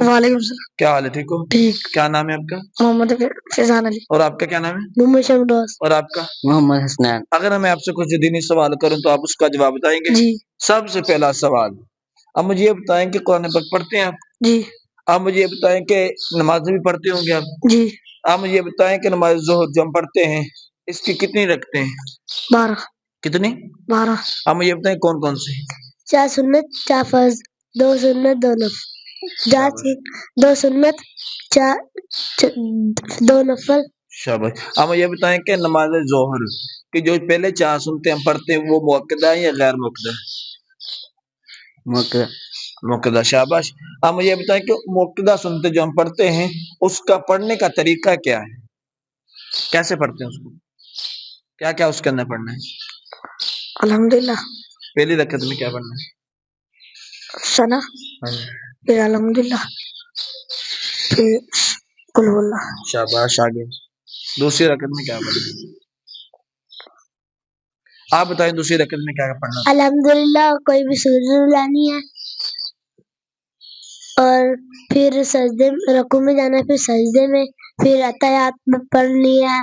وعلیکم السلام. کیا حال ہے؟ ٹھیک ہو؟ ٹھیک. کیا نام ہے آپ کا؟ محمد فیضان علی. اور آپ کا کیا نام ہے؟ محمد شمداس. اور آپ کا؟ محمد حسنان. اگر میں آپ سے کچھ دینی سوال کروں تو آپ اس کا جواب بتائیں گے؟ جی. سب سے پہلا سوال، اب مجھے یہ بتائیں کہ قرآن پاک پڑھتے ہیں آپ؟ جی. آپ مجھے یہ بتائیں کہ نماز بھی پڑھتے ہوں گے آپ؟ جی. آپ مجھے یہ بتائیں کہ نماز ظہر جو ہم پڑھتے ہیں اس کی کتنی رکھتے ہیں؟ 12. کتنی؟ 12. آپ مجھے یہ بتائیں کون کون سی؟ 4 سنت 4 فرض 2 سنت 2 نفل. 2 سنت 2 نفل. شاباش. اب مجھے یہ بتائیں کہ نماز ظہر کہ جو پہلے 4 سنتے ہم پڑھتے ہیں وہ مؤکدہ ہے یا غیر مؤکدہ؟ مؤکدہ. شاباش. اب مجھے یہ بتائیں کہ مؤکدہ سنتے جو ہم پڑھتے ہیں اس کا پڑھنے کا طریقہ کیا ہے؟ کیسے پڑھتے ہیں اس کو؟ کیا کیا اس کے اندر پڑھنا ہے؟ الحمدللہ. پہلی رکعت میں کیا پڑھنا ہے؟ ثنا. پھر الحمدللہ. پھر قل هو اللہ. شاباش. آگے دوسری رکعت میں کیا پڑھنا ہے؟ آپ بتائیں دوسری رکعت میں کیا پڑھنا ہے؟ الحمدللہ کوئی بھی سورج لانی ہے اور پھر سجدے رکوع میں جانا ہے، پھر سجدے میں، پھر اتحیات میں پڑھنی ہے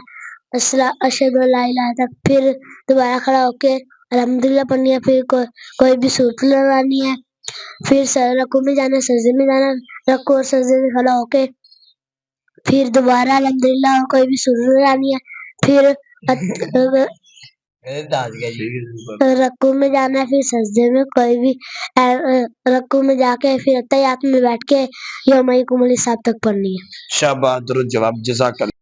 اشہد ان لا الہ تک، پھر دوبارہ کھڑا ہو کے الحمدللہ پڑھنی ہے، پھر کوئی بھی سورت لگانی ہے، پھر رکوع میں جانا، سجدے میں جانا، رکوع اور سجدے میں کھڑا ہو کے پھر دوبارہ الحمدللہ اور کوئی بھی سورت لگانی ہے، پھر رکوع میں جانا ہے، پھر سجدے میں کوئی بھی رکوع میں جا کے پھر اتحیات میں بیٹھ کے یوم یقوم الحساب تک پڑھنی ہے. شاباش. درست جواب. جزاک اللہ.